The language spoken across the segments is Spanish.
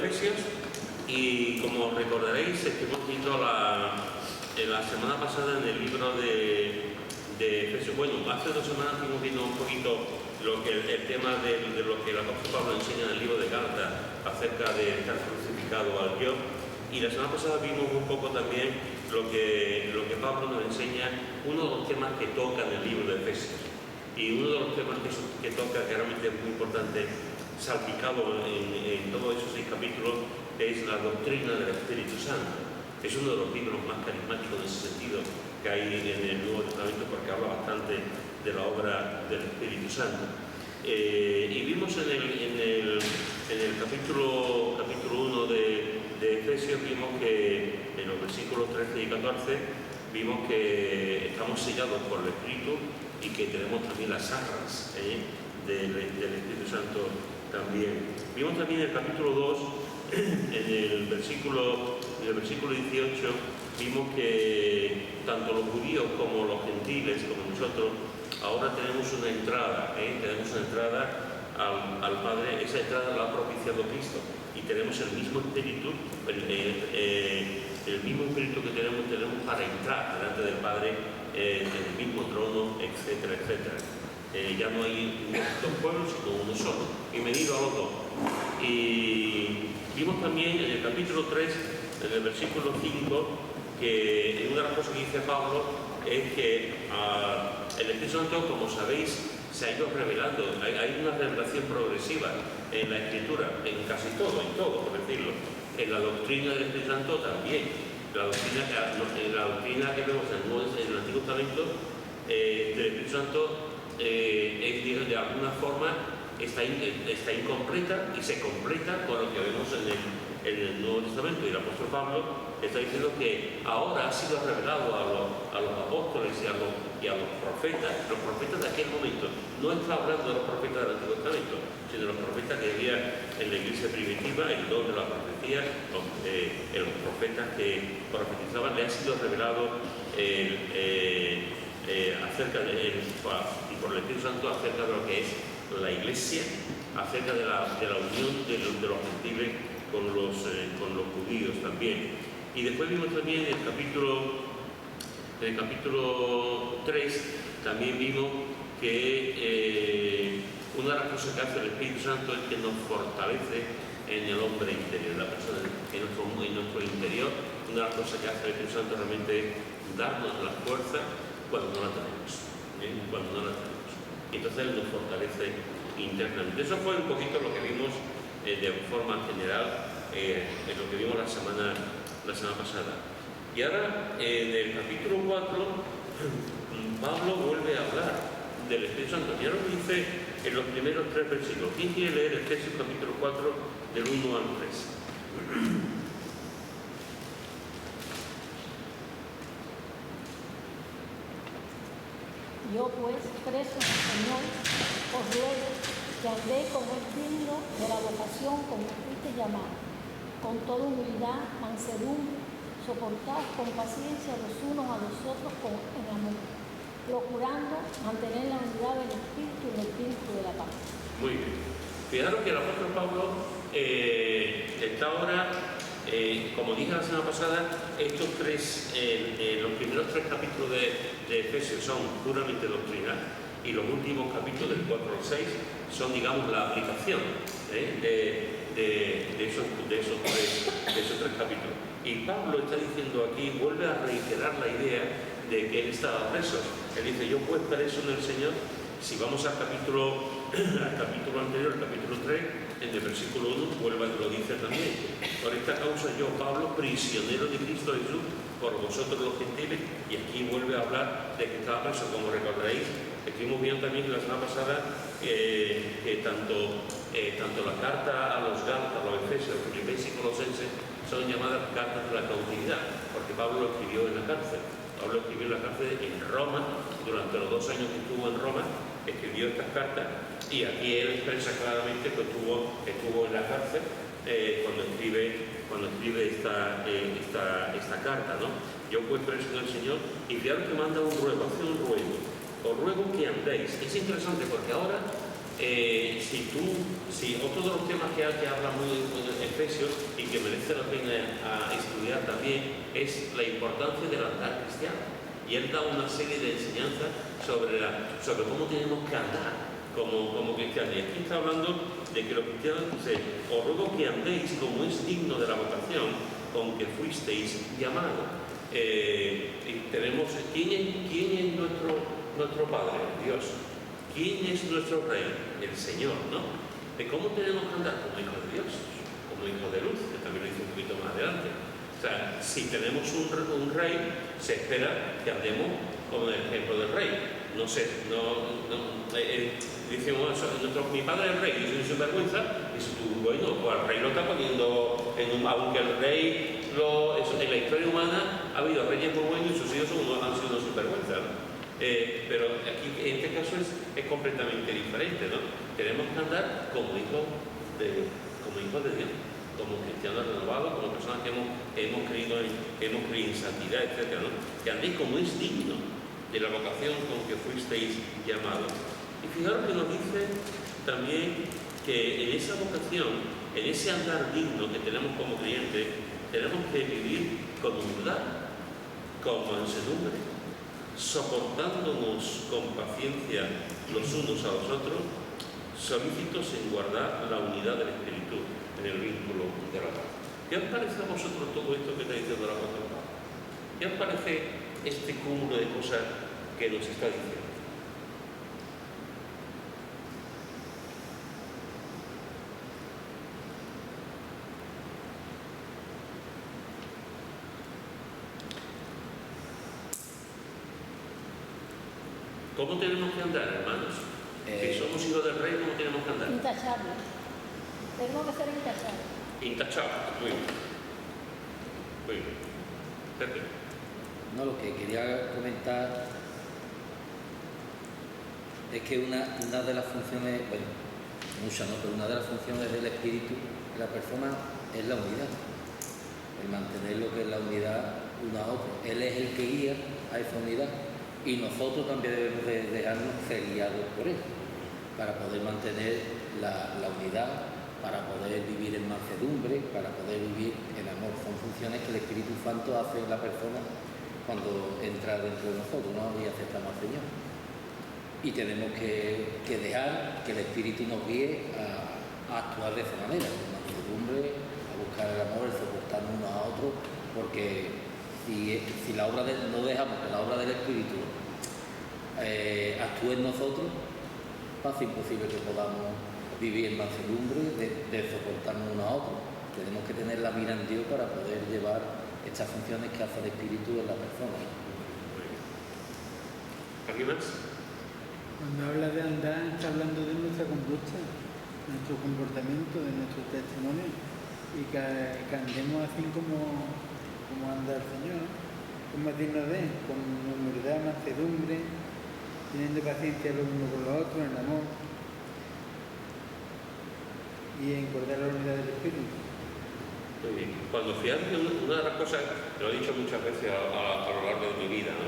Efesios, y como recordaréis, estuvimos viendo la semana pasada en el libro de Efesios. Bueno, hace 2 semanas estuvimos viendo un poquito el tema de lo que el apóstol Pablo enseña en el libro de Gálatas acerca de estar crucificado al yo. Y la semana pasada vimos un poco también lo que Pablo nos enseña, uno de los temas que toca en el libro de Efesios. Y uno de los temas que toca, que realmente es muy importante, salpicado en todos esos 6 capítulos, es la doctrina del Espíritu Santo. Es uno de los libros más carismáticos en ese sentido que hay en el Nuevo Testamento, porque habla bastante de la obra del Espíritu Santo. Y vimos en el capítulo 1 de Efesios, vimos que en los versículos 13 y 14 vimos que estamos sellados por el Espíritu y que tenemos también las arras del Espíritu Santo también. Vimos también en el capítulo 2, en el versículo 18, vimos que tanto los judíos como los gentiles, como nosotros, ahora tenemos una entrada, al Padre. Esa entrada la ha propiciado Cristo y tenemos el mismo espíritu, el mismo espíritu que tenemos para entrar delante del Padre en el mismo trono, etcétera, etcétera. Ya no hay 2 pueblos, sino uno solo. Bienvenido a los 2. Y vimos también en el capítulo 3, en el versículo 5, que una de las cosas que dice Pablo es que el Espíritu Santo, como sabéis, se ha ido revelando. Hay una revelación progresiva en la Escritura, en casi todo, por decirlo. En la doctrina del Espíritu Santo también. La doctrina que vemos en el Antiguo Testamento del Espíritu Santo de alguna forma está incompleta y se completa con lo que vemos en el Nuevo Testamento. Y el apóstol Pablo está diciendo que ahora ha sido revelado a los apóstoles y a los profetas de aquel momento. No está hablando de los profetas del Antiguo Testamento, sino de los profetas que había en la iglesia primitiva, el don de la profecía, los profetas que profetizaban. Le ha sido revelado acerca y por el Espíritu Santo acerca de lo que es la iglesia, acerca de la unión de los gentiles con los judíos también. Y después vimos también en el capítulo 3, también vimos que una de las cosas que hace el Espíritu Santo es que nos fortalece en el hombre interior, la persona en nuestro interior. Una de las cosas que hace el Espíritu Santo realmente es darnos la fuerza cuando no la tenemos. Entonces Él nos fortalece internamente. Eso fue un poquito lo que vimos de forma general en lo que vimos la semana pasada. Y ahora en el capítulo 4 Pablo vuelve a hablar del Espíritu Santo. Y ahora lo dice en los primeros 3 versículos. ¿Quién quiere leer el Efesios capítulo 4 del 1 al 3? Yo pues, preso en el Señor, os ruego que andéis como es digno de la vocación con que fuiste llamados, con toda humildad, mansedumbre, soportaos con paciencia los unos a los otros en amor, procurando mantener la unidad del Espíritu y el Espíritu de la paz. Muy bien. Fijaros que el apóstol Pablo está ahora, como dije la semana pasada, estos 3, los primeros 3 capítulos de Efesios son puramente doctrinal y los últimos capítulos del 4 al 6 son, digamos, la aplicación de esos 3 capítulos. Y Pablo está diciendo aquí, vuelve a reiterar la idea de que él estaba preso. Él dice, yo pues preso en el Señor. Si vamos al capítulo anterior, el capítulo 3, en el versículo 1, lo dice también. Por esta causa yo, Pablo, prisionero de Cristo Jesús, por vosotros los gentiles, y aquí vuelve a hablar de que estaba preso. Como recordaréis, estuvimos viendo también la semana pasada que tanto la carta a los Gálatas, a los Efesios, Filipenses y Colosenses son llamadas cartas de la cautividad, porque Pablo lo escribió en la cárcel. Pablo escribió en la cárcel en Roma, durante los 2 años que estuvo en Roma, escribió estas cartas, y aquí él expresa claramente que estuvo en la cárcel cuando escribe esta carta, ¿no? Yo pues preso en el Señor, y claro que manda un ruego, hace un ruego. Os ruego que andéis. Es interesante porque ahora si otro de los temas que habla muy en Efesios y que merece la pena estudiar también es la importancia del andar cristiano. Y él da una serie de enseñanzas sobre cómo tenemos que andar como cristianos. Y aquí está hablando de que los cristianos dice: os ruego que andéis como es digno de la vocación con que fuisteis llamados. Y tenemos, ¿quién es nuestro Padre? Dios. ¿Quién es nuestro Rey? El Señor, ¿no? ¿De cómo tenemos que andar? Como hijos de Dios, como hijos de luz, que también lo dice un poquito más adelante. O sea, si tenemos un rey, se espera que andemos como el ejemplo del rey. No sé, decimos, mi padre es rey, yo soy sinvergüenza, y si tú, bueno, pues al rey lo está poniendo aunque el rey, en la historia humana ha habido reyes muy buenos y sus hijos han sido unos sinvergüenzas, ¿no? Pero aquí, en este caso, es completamente diferente, ¿no? Tenemos que andar como hijos de Dios, como cristianos renovados, como personas que hemos creído en santidad, etc., ¿no? Que andéis como es digno de la vocación con que fuisteis llamados. Y fijaros que nos dice también que en esa vocación, en ese andar digno que tenemos como creyentes, tenemos que vivir con humildad, con mansedumbre, soportándonos con paciencia los unos a los otros, solícitos en guardar la unidad del Espíritu en el vínculo de la paz. ¿Qué os parece a vosotros todo esto que está diciendo el apóstol Pablo? ¿Qué os parece este cúmulo de cosas que nos está diciendo? ¿Cómo tenemos que andar, hermanos? Que somos hijos del rey, ¿cómo tenemos que andar? Intachable. Tenemos que ser intachables. Intachables, muy bien. Muy bien. Pepe. No, lo que quería comentar es que una de las funciones, bueno, muchas no, pero una de las funciones del espíritu de la persona es la unidad, el mantener lo que es la unidad uno a otro. Él es el que guía a esa unidad y nosotros también debemos de dejarnos ser guiados por él para poder mantener la unidad, para poder vivir en mansedumbre, para poder vivir en amor. Son funciones que el Espíritu Santo hace en la persona cuando entra dentro de nosotros, ¿no? Y aceptamos al Señor. Y tenemos que dejar que el Espíritu nos guíe a actuar de esa manera, con mansedumbre, a buscar el amor, el soportarnos unos a otros, porque si no dejamos que la obra del Espíritu actúe en nosotros, pasa imposible que podamos vivir en mansedumbre, de soportarnos unos a otros. Tenemos que tener la mira en Dios para poder llevar estas funciones que hace el Espíritu en la persona. ¿Alguien más? Cuando habla de andar, está hablando de nuestra conducta, de nuestro comportamiento, de nuestro testimonio, y que andemos así como anda el Señor, como es digno de él, con humildad, mansedumbre, teniendo paciencia los unos con los otros, en amor, y en guardar la unidad del Espíritu. Muy bien. Cuando fíjate, una de las cosas, lo he dicho muchas veces a lo largo de mi vida, ¿no?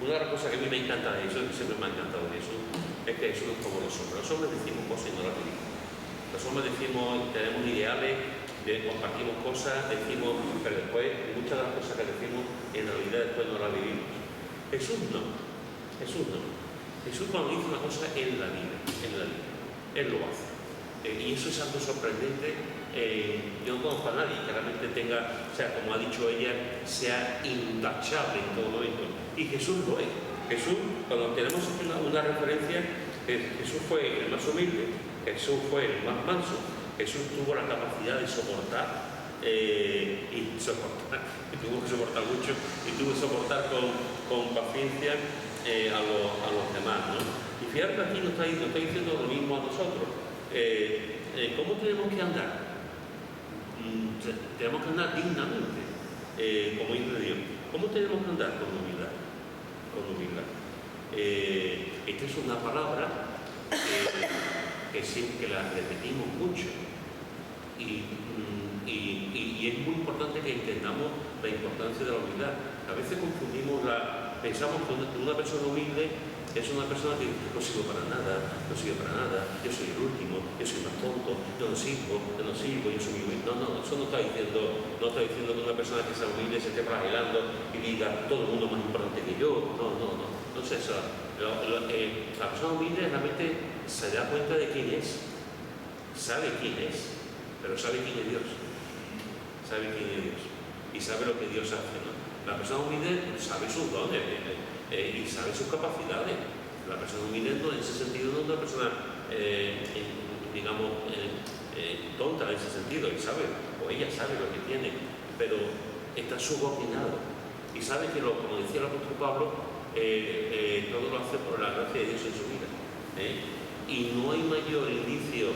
Una de las cosas que a mí me encanta de eso, que siempre me ha encantado de eso, es que Jesús es como los hombres. Los hombres decimos cosas y no las vivimos. Los hombres tenemos ideales, compartimos cosas, pero después muchas de las cosas que decimos en realidad después no las vivimos. Jesús no. Jesús cuando dice una cosa, Él la vive. Él lo hace. Y eso es algo sorprendente. Yo no conozco a nadie que realmente tenga, o sea, como ha dicho ella, sea intachable en todo momento. Y Jesús lo es. Jesús, cuando tenemos una referencia, Jesús fue el más humilde, Jesús fue el más manso, Jesús tuvo la capacidad de soportar, y tuvo que soportar mucho, y tuvo que soportar con paciencia a los demás, ¿no? Y fíjate que aquí nos está diciendo lo mismo a nosotros. ¿Cómo tenemos que andar? Tenemos que andar dignamente, como hijos de Dios. ¿Cómo tenemos que andar? Con humildad. Esta es una palabra que la repetimos mucho y es muy importante que entendamos la importancia de la humildad. A veces pensamos que una persona humilde es una persona que no sirvo para nada, no sirvo para nada, yo soy el último, yo soy más tonto, yo no sirvo, yo soy muy humilde. No, eso no está diciendo que una persona que sea humilde se esté flagelando y diga todo el mundo es más importante que yo. No es eso. La persona humilde realmente se da cuenta de quién es, sabe quién es, pero sabe quién es Dios. Sabe quién es Dios y sabe lo que Dios hace, ¿no? La persona humilde sabe sus dones y sabe sus capacidades. La persona humilde en ese sentido no es una persona, tonta en ese sentido, y sabe, o ella sabe lo que tiene, pero está subordinado y sabe que, como decía el apóstol Pablo, todo lo hace por la gracia de Dios en su vida. Y no hay mayor indicio,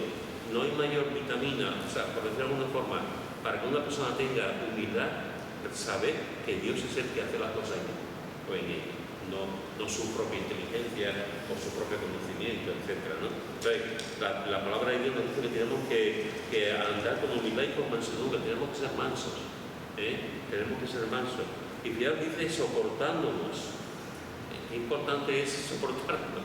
no hay mayor vitamina, o sea, por decirlo de alguna forma, para que una persona tenga humildad, saber que Dios es el que hace las cosas en ella, no su propia inteligencia o su propio conocimiento, etc., ¿no? Entonces, la palabra de Dios nos dice que tenemos que andar con humildad y con mansedumbre, tenemos que ser mansos, tenemos que ser mansos. Y Dios dice soportándonos. Qué importante es soportarnos,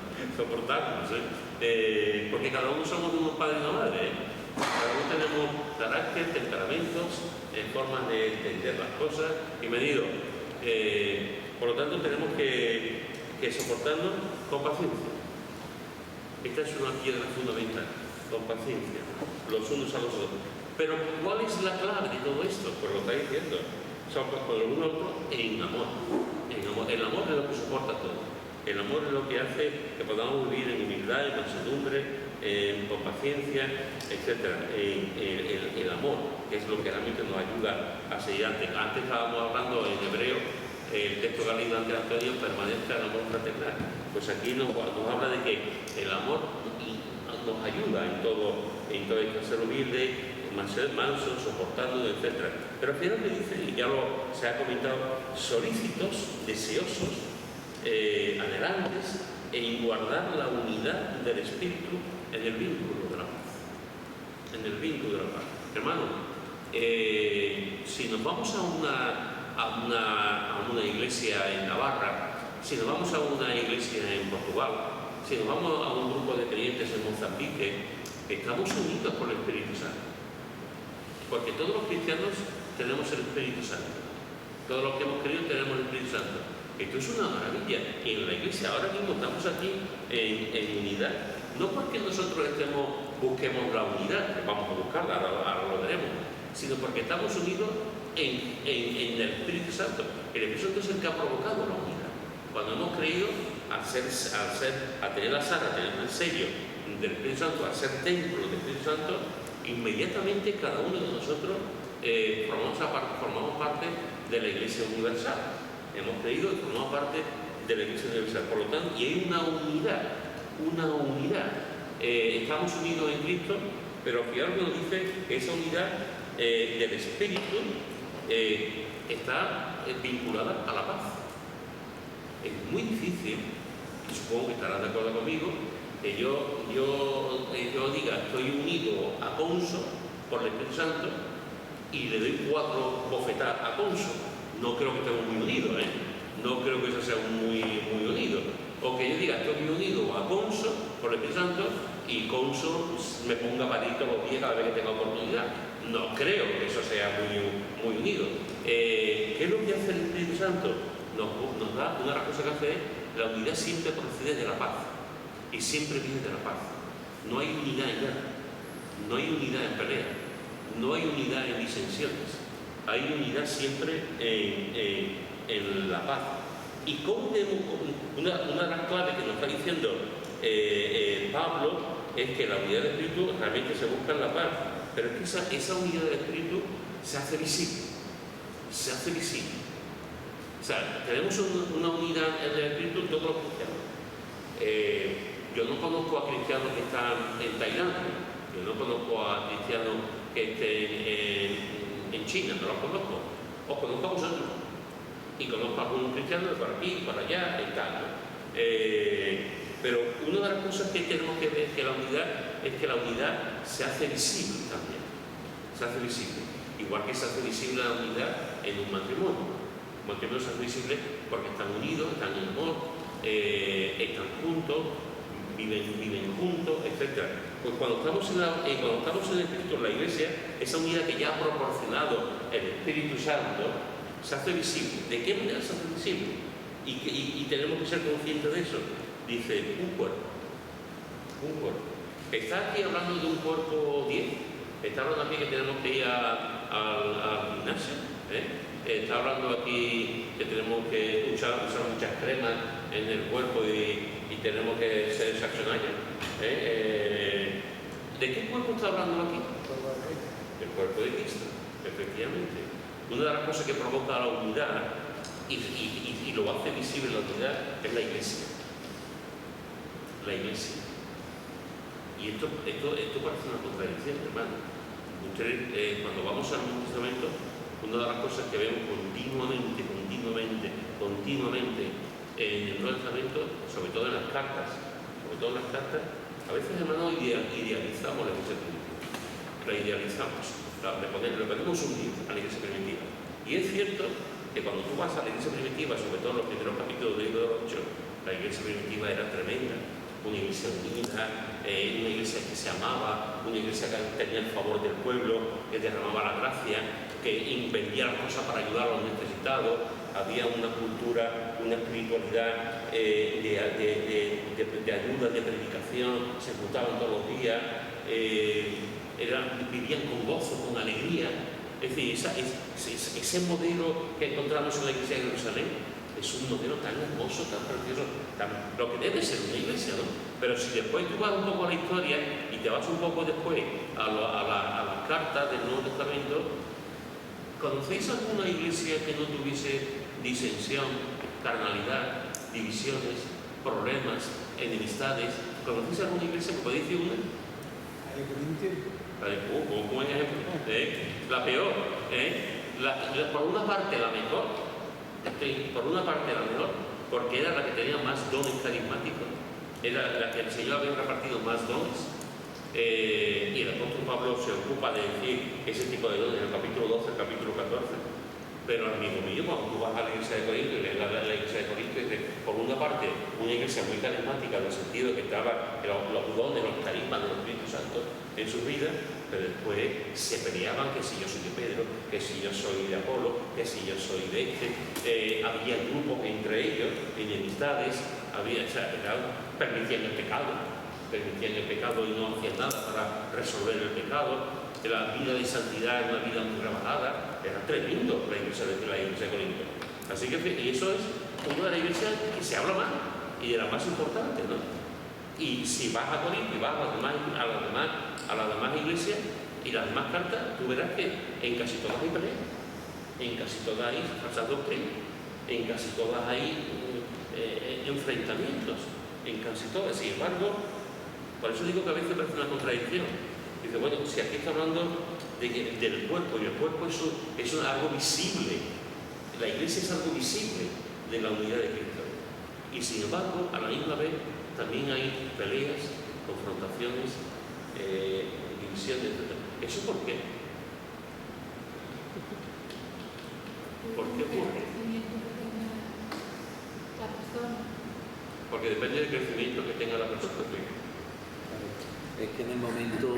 porque cada uno somos de un padre y una madre, Cada uno tenemos carácter, temperamentos, formas de entender las cosas y medidos. Por lo tanto, tenemos que soportarnos con paciencia. Esta es una piedra fundamental, con paciencia, los unos a los otros. Pero, ¿cuál es la clave de todo esto? Pues lo está diciendo. Son con el uno al otro en amor. El amor es lo que soporta todo. El amor es lo que hace que podamos vivir en humildad, en mansedumbre, con paciencia, etc. El amor, que es lo que realmente nos ayuda a seguir antes. Antes estábamos hablando en hebreo, el texto que ha leído antes Antonio, permanezca el amor fraternal. Pues aquí nos habla de que el amor nos ayuda en todo esto, a ser humilde, ser manso, soportando, etc. Pero al final me dice, y ya se ha comentado, solícitos, deseosos, anhelantes en guardar la unidad del espíritu en el vínculo de la paz. En el vínculo de la paz. Hermano, si nos vamos a una iglesia en Navarra, si nos vamos a una iglesia en Portugal, si nos vamos a un grupo de creyentes en Mozambique, estamos unidos por el Espíritu Santo. Porque todos los cristianos tenemos el Espíritu Santo. Todos los que hemos creído tenemos el Espíritu Santo. Esto es una maravilla. En la iglesia ahora mismo estamos aquí en unidad. No porque nosotros busquemos la unidad, que vamos a buscarla, ahora lo veremos, sino porque estamos unidos en el Espíritu Santo. El Espíritu Santo es el que ha provocado la unidad. Cuando hemos creído, al tener la sala, a tener el sello del Espíritu Santo, al ser templo del Espíritu Santo, inmediatamente cada uno de nosotros formamos parte de la Iglesia Universal. Hemos creído y formamos parte de la Iglesia Universal. Por lo tanto, y hay una unidad. Estamos unidos en Cristo, pero fijaros que nos dice que esa unidad del Espíritu está vinculada a la paz. Es muy difícil, y supongo que estarás de acuerdo conmigo, que yo diga estoy unido a Conso por el Espíritu Santo y le doy 4 bofetadas a Conso. No creo que estemos muy unidos, no creo que eso sea muy unido. O que yo diga estoy muy unido a Conso por el Espíritu Santo y Conso me ponga palito los pies cada vez que tenga oportunidad. No creo que eso sea muy unido. ¿Qué es lo que hace el Espíritu Santo? Nos da una de las cosas que hace es la unidad siempre procede de la paz. Y siempre viene de la paz. No hay unidad en guerra, no hay unidad en pelea, no hay unidad en disensiones. Hay unidad siempre en la paz. Y cómo una de las claves que nos está diciendo Pablo es que la unidad del Espíritu realmente se busca en la paz. Pero es que esa unidad del Espíritu se hace visible. Se hace visible. O sea, tenemos una unidad en el Espíritu todos los cristianos. Yo no conozco a cristianos que están en Tailandia, yo no conozco a cristianos que estén en China, no los conozco. Os conozco a vosotros. Y conozco a algunos cristianos por aquí, por allá, en tal. Pero una de las cosas que tenemos que ver es que la unidad se hace visible también. Se hace visible. Igual que se hace visible la unidad en un matrimonio. Un matrimonio se hace visible porque están unidos, están en amor, están juntos, viven juntos, etc. Pues cuando estamos en el Espíritu, en la Iglesia, esa unidad que ya ha proporcionado el Espíritu Santo se hace visible. ¿De qué manera se hace visible? Y tenemos que ser conscientes de eso. Dice, un cuerpo. Está aquí hablando de un cuerpo 10. Está hablando aquí que tenemos que ir al gimnasio. Está hablando aquí que tenemos que usar muchas cremas en el cuerpo y tenemos que ser saxonarios. ¿De qué cuerpo está hablando aquí? El cuerpo de Cristo, efectivamente. Una de las cosas que provoca la unidad y lo hace visible la unidad es la Iglesia. La Iglesia. Y esto parece una contradicción, hermano. Ustedes, cuando vamos al Nuevo Testamento, una de las cosas que vemos continuamente en el Nuevo Testamento, sobre todo en las cartas, a veces, hermano, idealizamos la Iglesia primitiva. La idealizamos. Le ponemos un lío a la Iglesia primitiva. Y es cierto que cuando tú vas a la Iglesia primitiva, sobre todo en los primeros capítulos del libro de los Hechos, la Iglesia primitiva era tremenda. Una iglesia unida, una iglesia que se amaba, una iglesia que tenía el favor del pueblo, que derramaba la gracia, que vendía las cosas para ayudar a los necesitados. Había una cultura, una espiritualidad de ayuda, de predicación, se juntaban todos los días, vivían con gozo, con alegría. Es decir, ese modelo que encontramos en la iglesia de Jerusalén es un modelo tan hermoso, tan precioso, lo que debe ser una iglesia, ¿no? Pero si después tú vas un poco a la historia y te vas un poco después a las cartas del Nuevo Testamento, ¿conocéis alguna iglesia que no tuviese disensión, carnalidad, divisiones, problemas, enemistades? ¿Conocéis alguna iglesia que podéis decir una? Como ejemplo, la peor, por una parte la mejor, porque era la que tenía más dones carismáticos, era la que el Señor había repartido más dones, y el apóstol Pablo se ocupa de decir ese tipo de dones en el capítulo 12, el capítulo 14. Pero amigo mío, cuando tú vas a la iglesia de Corinto y lees la iglesia de Corinto, por una parte, una iglesia muy carismática en el sentido de que estaba los dones, los carismas del Espíritu Santo en su vida, pero después se peleaban que si yo soy de Pedro, que si yo soy de Apolo, que si yo soy de había grupos entre ellos, enemistades, permitían el pecado y no hacían nada para resolver el pecado. La vida de santidad es una vida muy trabajada, era tremendo la iglesia de Corinto. Así que, y eso es una de las iglesias que se habla más y de las más importantes, ¿no? Y si vas a Corinto y vas a las demás iglesias y las demás cartas, tú verás que en casi todas hay peleas, en casi todas hay falsas doctrinas, en casi todas hay enfrentamientos, en casi todas. Sin embargo, por eso digo que a veces parece una contradicción. Dice, bueno, si aquí está hablando del cuerpo, y el cuerpo es algo visible, la iglesia es algo visible de la unidad de Cristo. Y sin embargo, a la misma vez, también hay peleas, confrontaciones, divisiones, etc. ¿Eso por qué? ¿Por qué ocurre? Porque depende del crecimiento que tenga la persona. Es que en el momento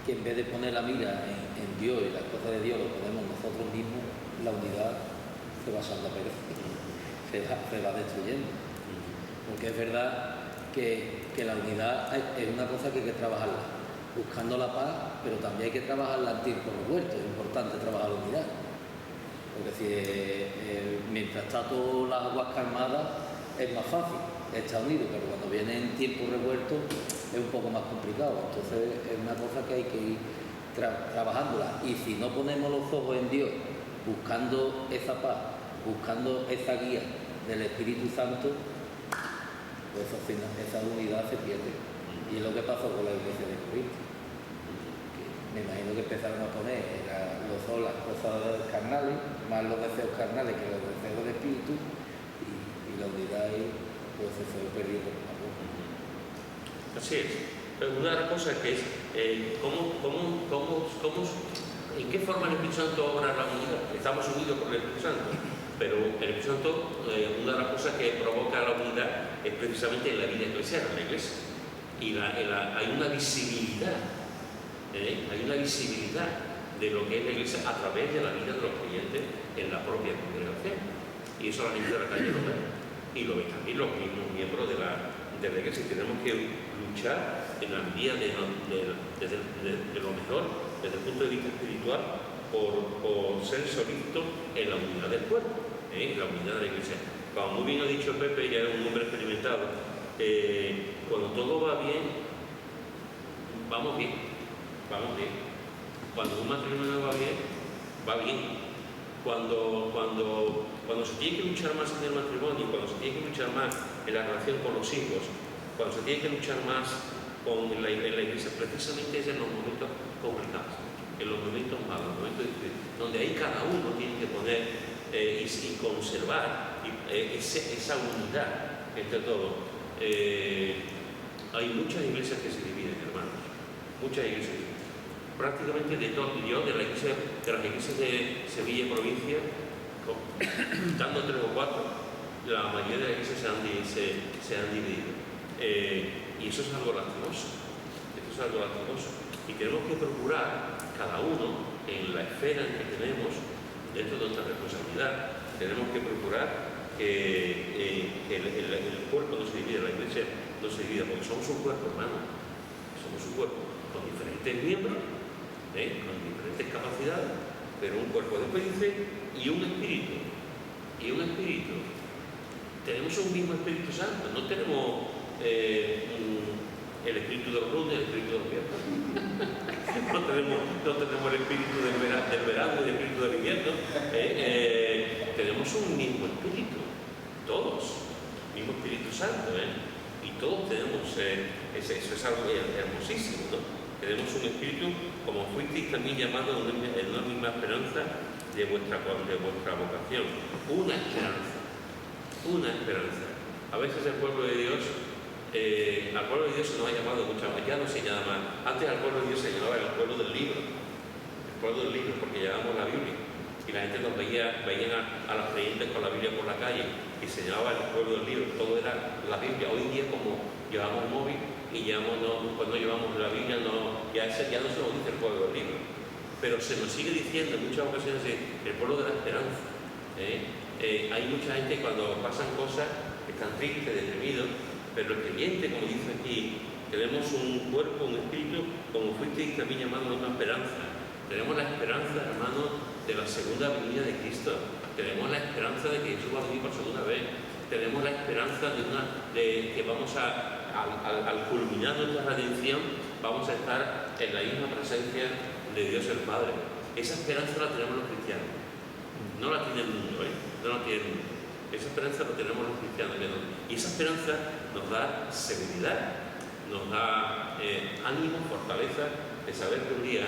que en vez de poner la mira en Dios y las cosas de Dios lo ponemos nosotros mismos, la unidad se va echando a perder, se va destruyendo. Porque es verdad que la unidad es una cosa que hay que trabajarla, buscando la paz, pero también hay que trabajarla en tiempos revueltos. Es importante trabajar la unidad. Porque si mientras está todas las aguas calmadas es más fácil, está unido, pero cuando viene en tiempos revueltos es un poco más complicado. Entonces es una cosa que hay que ir trabajándola. Y si no ponemos los ojos en Dios, buscando esa paz, buscando esa guía del Espíritu Santo, pues al final esa unidad se pierde. Y es lo que pasó con la iglesia de Corinto. Me imagino que empezaron a poner las cosas carnales, más los deseos carnales que los deseos del Espíritu, y la unidad ahí pues se fue perdiendo poco a poco. Así es. Pero una de las cosas que es en qué forma el Espíritu Santo obra la unidad. Estamos unidos por el Espíritu Santo. Pero el Espíritu Santo, una de las cosas que provoca la unidad es precisamente la vida eclesial, la iglesia. Y hay una visibilidad, hay una visibilidad de lo que es la iglesia a través de la vida de los creyentes en la propia congregación. Y eso la gente de la calle lo ve. Y lo ven también los mismos miembros de la iglesia. Y tenemos que luchar en la medida de lo mejor, desde el punto de vista espiritual, por ser solícitos en la unidad del cuerpo, la unidad de la iglesia. Como muy bien ha dicho Pepe, ya era un hombre experimentado, cuando todo va bien, vamos bien, vamos bien. Cuando un matrimonio va bien. Cuando se tiene que luchar más en el matrimonio, cuando se tiene que luchar más en la relación con los hijos, cuando se tiene que luchar más en la iglesia, precisamente es en los momentos complicados, en los momentos malos, momentos difíciles, donde ahí cada uno tiene que poner y conservar esa unidad entre todos. Hay muchas iglesias que se dividen, hermanos, muchas iglesias. Prácticamente de todo, yo de las iglesias de Sevilla y provincia, dando 3 o 4, la mayoría de las iglesias se han dividido. Y eso es algo lastimoso. Eso es algo lastimoso. Y tenemos que procurar, cada uno, en la esfera en que tenemos, dentro de nuestra responsabilidad, tenemos que procurar que el cuerpo no se divida, la iglesia no se divida, porque somos un cuerpo, hermano. Somos un cuerpo con diferentes miembros, con diferentes capacidades, pero un cuerpo de fe y un espíritu. Tenemos un mismo Espíritu Santo, no tenemos el espíritu de los lunes, el espíritu de los viernes. no tenemos el espíritu del verano y el espíritu del invierno. Tenemos un mismo espíritu, todos, mismo Espíritu Santo, y todos tenemos, eso es algo hermosísimo, ¿no? Tenemos un espíritu, como fuisteis también llamados en una misma esperanza de vuestra vocación. Una esperanza. A veces el pueblo de Dios, al pueblo de Dios se nos ha llamado muchas veces, ya no se llama, antes al pueblo de Dios se llamaba el pueblo del libro, porque llevábamos la Biblia. Y la gente nos veían a los creyentes con la Biblia por la calle y se llamaba el pueblo del libro, todo era la Biblia. Hoy en día, como llevamos un móvil y cuando llevamos la Biblia, ya no se nos dice el pueblo del libro, pero se nos sigue diciendo en muchas ocasiones el pueblo de la esperanza. Hay mucha gente cuando pasan cosas que están tristes, deprimidos, pero el creyente, como dice aquí, tenemos un cuerpo, un espíritu, como fuisteis también llamados a una esperanza. Tenemos la esperanza, hermano, de la segunda venida de Cristo. Tenemos la esperanza de que Jesús va a venir por segunda vez. Tenemos la esperanza de que vamos al culminar nuestra redención, vamos a estar en la misma presencia de Dios el Padre. Esa esperanza la tenemos los cristianos. No la tiene el mundo, no la tiene el mundo. Esa esperanza la tenemos los cristianos. Y esa esperanza nos da seguridad, nos da ánimo, fortaleza de saber que un día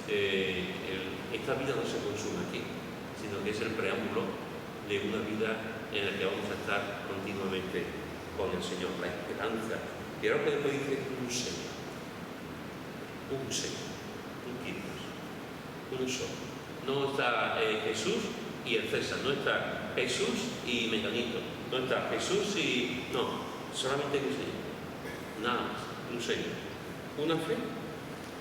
esta vida no se consume aquí, sino que es el preámbulo de una vida en la que vamos a estar continuamente con el Señor, la esperanza. Y ahora que después dice un Señor, un Kyrios, un solo. No está Jesús y el César, no está Jesús y Menganito, no está Jesús y... no, solamente un Señor, nada más, un Señor. Una fe,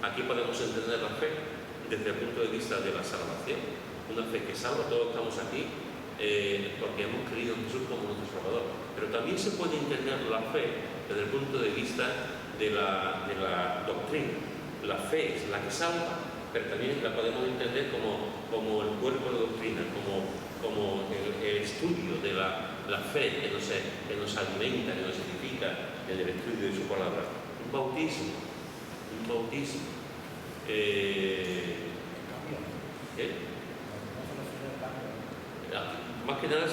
aquí podemos entender la fe desde el punto de vista de la salvación, una fe que salva. Todos estamos aquí porque hemos creído en Jesús como nuestro Salvador, pero también se puede entender la fe desde el punto de vista de la doctrina. La fe es la que salva, pero también la podemos entender como el cuerpo de doctrina, como el estudio de la fe que nos alimenta, que nos edifica en el estudio de su palabra. Un bautismo. Más que nada,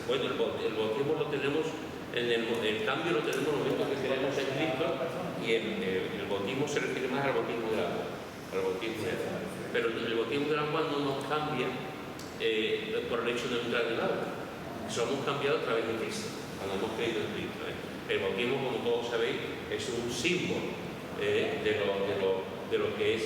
bueno, el bautismo lo tenemos, el cambio lo tenemos en el momento que creemos en Cristo, y el bautismo se refiere más al bautismo del agua, pero el bautismo del agua no nos cambia por el hecho de entrar en el agua. Somos cambiados a través de Cristo, cuando hemos creído en Cristo. El bautismo, como todos sabéis, es un símbolo de lo que es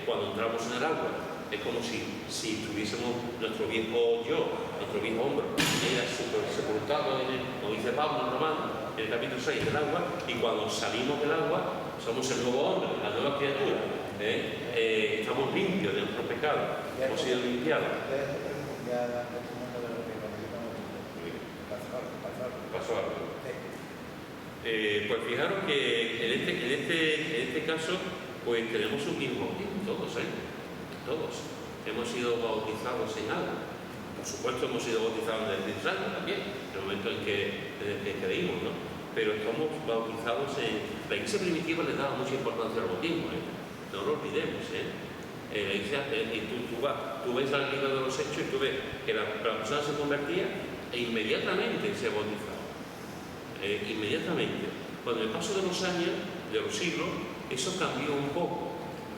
cuando entramos en el agua. Es como si tuviésemos nuestro viejo yo, nuestro viejo hombre, era sepultado, como dice Pablo en Romanos, en el capítulo 6 del agua, y cuando salimos del agua somos el nuevo hombre, la nueva criatura. Estamos limpios de nuestros pecados, hemos sido limpiados. Pasó algo. Pues fijaros que en este caso, pues tenemos un mismo bautismo, todos, todos. Hemos sido bautizados en agua. Por supuesto hemos sido bautizados en el Espíritu Santo también, en el momento en que creímos, ¿no? Pero estamos bautizados en... La iglesia primitiva le daba mucha importancia al bautismo, no lo olvidemos, La iglesia, y tú ves al libro de los Hechos y tú ves que la persona se convertía e inmediatamente se bautizaba. Inmediatamente. Con el paso de los años, de los siglos, eso cambió un poco.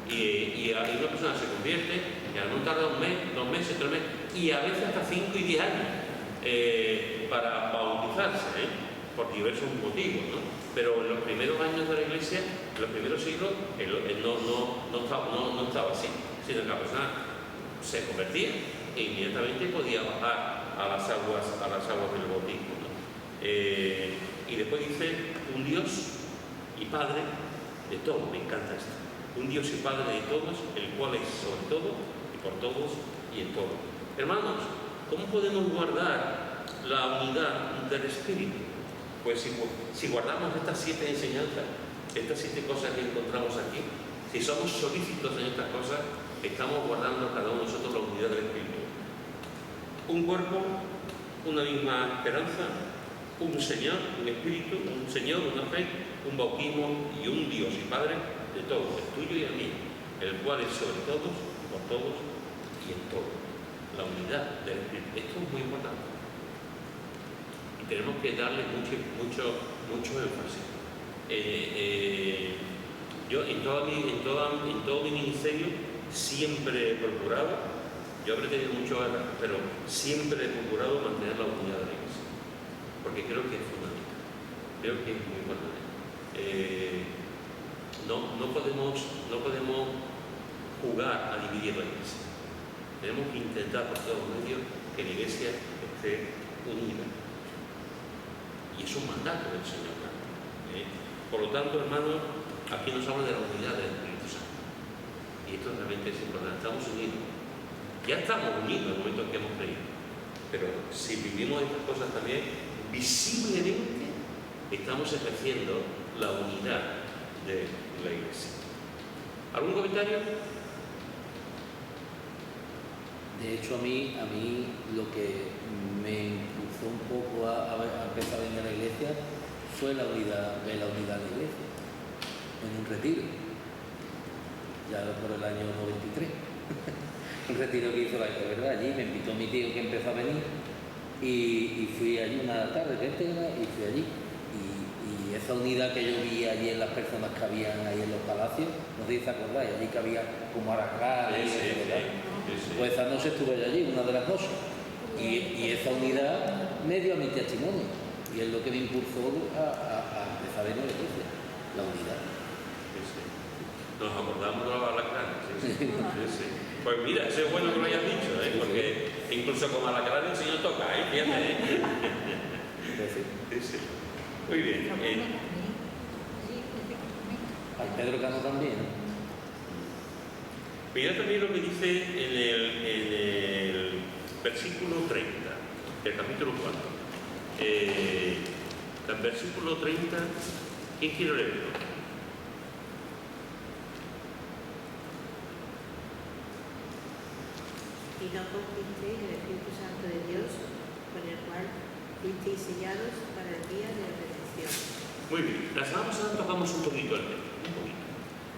Y una persona se convierte y a lo mejor tarda un mes, 2 meses, 3 meses y a veces hasta 5 y 10 años para bautizarse, por diversos motivos, ¿no? Pero en los primeros años de la iglesia, en los primeros siglos, no estaba así, sino que la persona se convertía e inmediatamente podía bajar a las aguas del bautismo, ¿no? Y después dice un Dios y Padre de todos, me encanta esto. Un Dios y Padre de todos, el cual es sobre todo y por todos y en todo. Hermanos, ¿cómo podemos guardar la unidad del Espíritu? Pues si guardamos estas 7 enseñanzas, estas 7 cosas que encontramos aquí, si somos solícitos en estas cosas, estamos guardando cada uno de nosotros la unidad del Espíritu. Un cuerpo, una misma esperanza, un Señor, un Espíritu, un Señor, una fe, un bautismo y un Dios y Padre de todos, el tuyo y el mío, el cual es sobre todos, por todos y en todo. La unidad del Espíritu. Esto es muy importante. Y tenemos que darle mucho énfasis. Yo en todo mi ministerio siempre he procurado, yo habré tenido muchos errores, pero siempre he procurado mantener la unidad de la iglesia. Porque creo que es fundamental. Creo que es muy importante. No podemos jugar a dividir la iglesia. Tenemos que intentar por todos los medios que la iglesia esté unida. Y es un mandato del Señor. Por lo tanto, hermanos, aquí nos habla de la unidad del Espíritu Santo. Y esto realmente es importante. Estamos unidos. Ya estamos unidos en el momento en que hemos creído. Pero si vivimos estas cosas también, visiblemente estamos ejerciendo la unidad de la iglesia. ¿Algún comentario? De hecho, a mí lo que me impulsó un poco a empezar en la iglesia fue la unidad de la iglesia, en un retiro, ya por el año 93. Un retiro que hizo la iglesia, ¿verdad? Allí me invitó mi tío que empezó a venir y fui allí una tarde que y fui allí. Y esa unidad que yo vi allí en las personas que habían ahí en los palacios, no sé si os acordáis, allí que había como alacranes, pues esa noche estuve allí, una de las noches, y esa unidad me dio a mi testimonio, y es lo que me impulsó a empezar en la iglesia, la unidad. Nos acordamos de los alacranes, Pues mira, eso es bueno que lo hayas dicho, porque incluso con alacranes el Señor toca, fíjate, Sí. Muy bien. Al Pedro Cano también. Mira también lo que dice en el versículo 30 del capítulo 4. El versículo 30, ¿quién quiere leerlo? Y no confisteis el Espíritu Santo de Dios, con el cual fuisteis sellados para el día de la redención. Muy bien, la semana pasada tocamos un poquito el tema,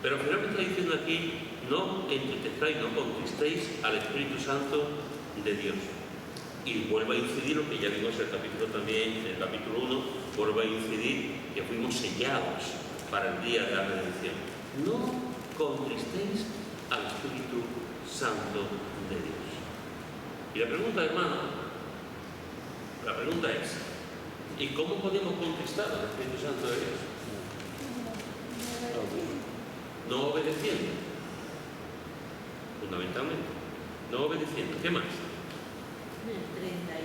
pero finalmente está diciendo aquí, no entristezcáis, no contristéis al Espíritu Santo de Dios. Y vuelve a incidir lo que ya vimos en el capítulo también, en el capítulo 1, vuelve a incidir que fuimos sellados para el día de la redención. No contristéis al Espíritu Santo de Dios. Y la pregunta, hermano, es, ¿y cómo podemos contristar al Espíritu Santo de Dios? No obedeciendo, fundamentalmente. no obedeciendo. ¿Qué más? El 31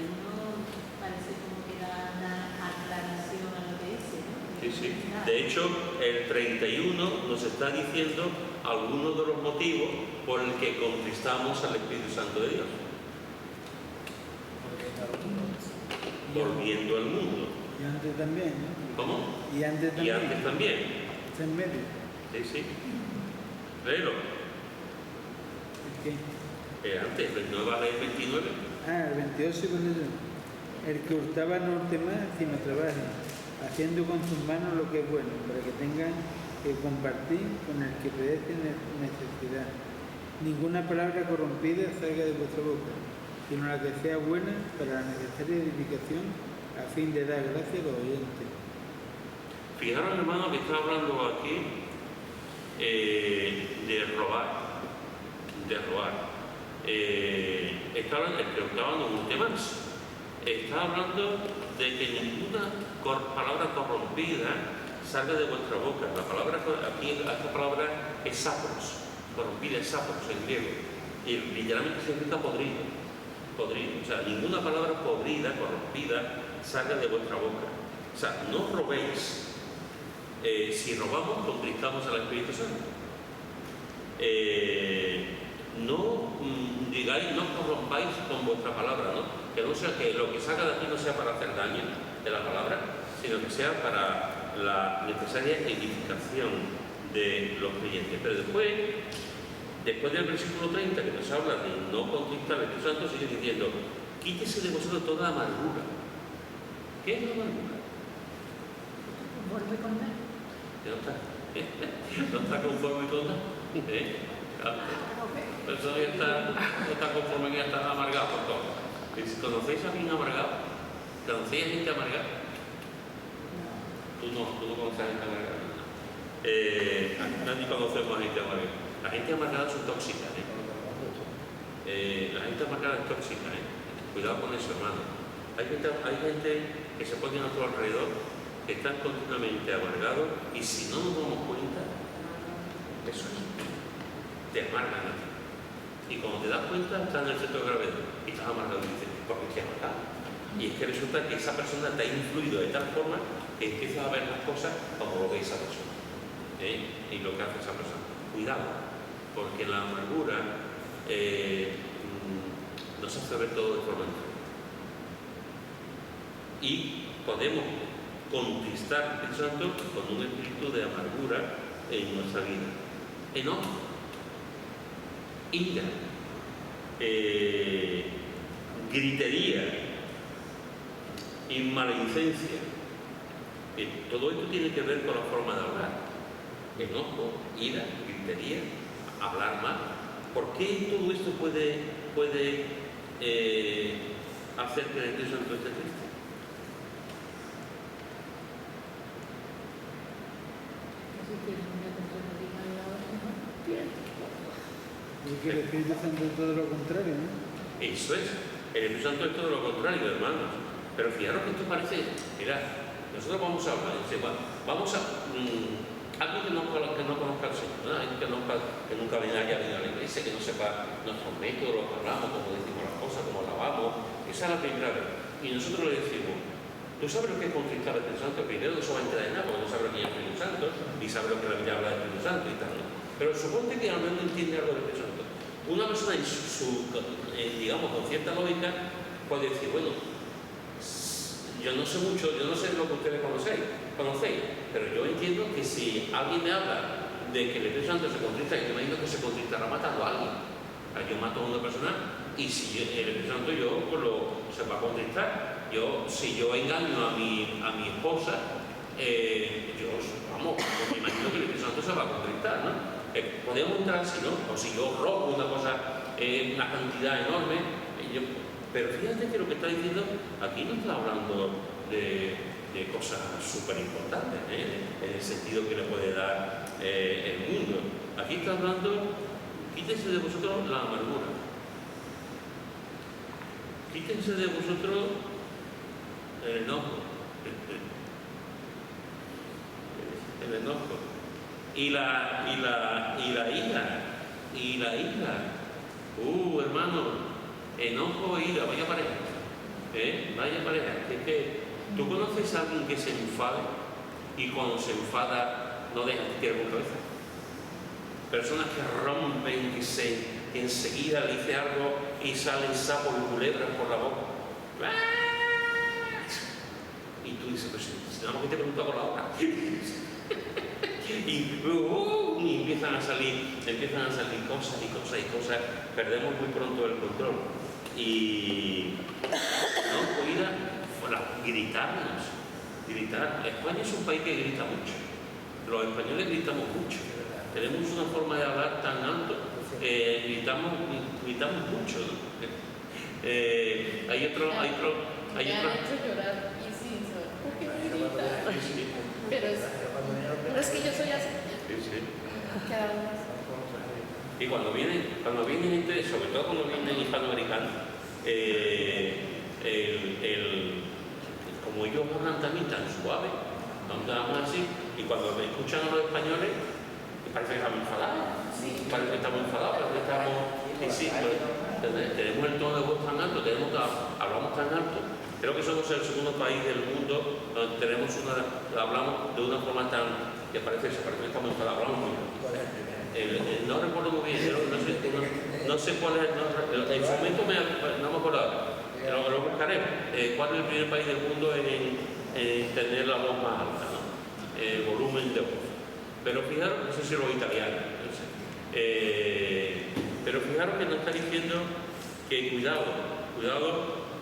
parece como que da una aclaración a lo que dice, ¿no? Sí, sí. De hecho, el 31 nos está diciendo algunos de los motivos por el que contristamos al Espíritu Santo de Dios. Volviendo al mundo. Y antes también, ¿no? ¿Cómo? Y antes también. Y antes también. Está en medio. Sí, sí. Léelo. ¿El qué? Antes, ¿no va a leer 29? Ah, el 28 con eso. El que hurtaba no hurte más, sino trabaje, haciendo con sus manos lo que es bueno, para que tengan que compartir con el que padece necesidad. Ninguna palabra corrompida salga de vuestra boca, sino la que sea buena para la necesaria edificación, a fin de dar gracia a los oyentes. Fijaros, hermano, que está hablando aquí de robar. Está hablando, el que estaba hablando un tema más. Está hablando de que ninguna palabra corrompida salga de vuestra boca. La palabra aquí, esta palabra es sapros, corrompida es sapros en griego, y literalmente significa podrido. O sea, ninguna palabra podrida, corrompida, salga de vuestra boca. O sea, no robéis. Si robamos, contristamos al Espíritu Santo. No digáis, no corrompáis con vuestra palabra, ¿no? Que no sea que lo que salga de aquí no sea para hacer daño de la palabra, sino que sea para la necesaria edificación de los creyentes. Pero después del versículo 30, que nos habla de no contristar al Espíritu Santo, sigue diciendo: quítese de vosotros toda amargura. ¿Qué es la amargura? Conforme con nada. ¿No está conforme con nada? Eso ya no está conforme, que ya está amargado por todo. ¿Conocéis a alguien amargado? ¿Conocéis a gente amargada? Tú no conoces a gente amargada. Nadie conocemos a gente amargada. La gente amargada son tóxicas. La gente amargada es tóxica. Cuidado con eso, hermano. Hay gente que se pone a nuestro alrededor, que están continuamente amargados, y si no nos damos cuenta, eso es. Te amargan a ti. Y cuando te das cuenta, estás en el centro de gravedad y estás amargado y dices: ¿por qué estoy amargado? Y es que resulta que esa persona te ha influido de tal forma que empiezas a ver las cosas como lo ve esa persona, y lo que hace esa persona. Cuidado, porque la amargura nos hace ver todo de forma diferente. Y podemos contristar al Espíritu Santo con un espíritu de amargura en nuestra vida. Enojo, ira, gritería y maledicencia. Todo esto tiene que ver con la forma de hablar. Enojo, ira, gritería, hablar mal. ¿Por qué todo esto puede hacer que el Espíritu Santo esté triste? Porque el Espíritu Santo es todo lo contrario, ¿no? Eso es. El Espíritu Santo es todo lo contrario, hermanos. Pero fijaros que esto parece... Mirad, nosotros vamos a hablar, vamos a... alguien que no conozca al Señor, ¿no? Alguien que nunca haya venido a la iglesia, que no sepa nuestros métodos, lo que hablamos, cómo decimos las cosas, cómo lavamos. Esa es la primera vez. Y nosotros le decimos: ¿tú sabes lo que es contristar al Espíritu Santo? Primero no se va a enterar de nada, porque no sabe lo que es el Espíritu Santo, ni sabe lo que la Biblia habla del Espíritu Santo y tal, ¿no? Pero suponte que al menos entiende algo del Espíritu Santo. Una persona digamos, con cierta lógica, puede decir: bueno, yo no sé mucho, yo no sé lo que ustedes conocéis, pero yo entiendo que si alguien me habla de que el Espíritu Santo se contrista, yo me imagino que se contristará matando a alguien. Yo mato a una persona, y si el Espíritu Santo se va a contristar. Si yo engaño a mi esposa, vamos, me imagino que el Espíritu Santo se va a contristar, ¿no? Podemos entrar si no, o si yo robo una una cantidad enorme. Pero fíjate que lo que está diciendo aquí no está hablando de cosas súper importantes, en el sentido que le puede dar el mundo. Aquí está hablando: quítense de vosotros la amargura, quítense de vosotros el enojo, y la ira, Hermano, enojo e ira, vaya pareja. Vaya pareja. Es que tú conoces a alguien que se enfade y cuando se enfada no deja que tire con cabeza. Personas que rompen, que enseguida le dice algo y salen sapos y culebras por la boca. Y tú dices, pues si nada más que te pregunto por la boca. y empiezan a salir cosas y cosas y cosas. Perdemos muy pronto el control. Y gritar. España es un país que grita mucho. Los españoles gritamos mucho. Tenemos una forma de hablar tan alto. Gritamos mucho, ¿no? Hay otro. Me han hecho llorar y sí, porque me grita. Pero es que yo soy así. Sí. Cada uno. Y cuando viene gente, sobre todo cuando vienen hispanoamericanos, como ellos hablan también tan suave, hablan así, y cuando me escuchan a los españoles, parece que estamos enfadados. Parece que estamos enfadados, parece que estamos. Tenemos el tono de voz tan alto, hablamos tan alto. Creo que somos el segundo país del mundo donde hablamos de una forma tan que parece que estamos enfadados, hablamos muy bien. No recuerdo muy bien, no sé cuál es el momento, no me acuerdo ahora, lo buscaremos. ¿Cuál es el primer país del mundo en tener la voz más alta, ¿no? El volumen de voz. Pero fijaros, no sé si los italianos, no sé. Pero fijaros que nos está diciendo que cuidado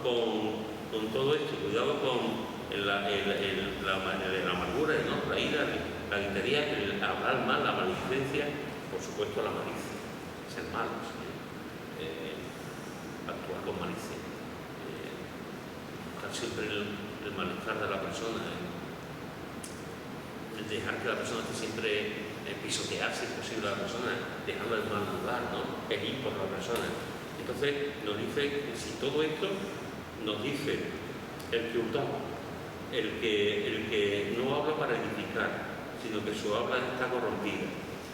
con todo esto, cuidado con la amargura, ¿no? La ira, la gritería, el hablar mal, la maldicencia, por supuesto la malicia, ser malos, actuar con malicia, buscar siempre el malestar de la persona, dejar que la persona esté siempre pisotear si es posible a la persona, dejarla en mal lugar, ¿no? Es ir por la persona. Entonces nos dice, si todo esto nos dice el que hurtaba, el que no habla para edificar, sino que su habla está corrompida,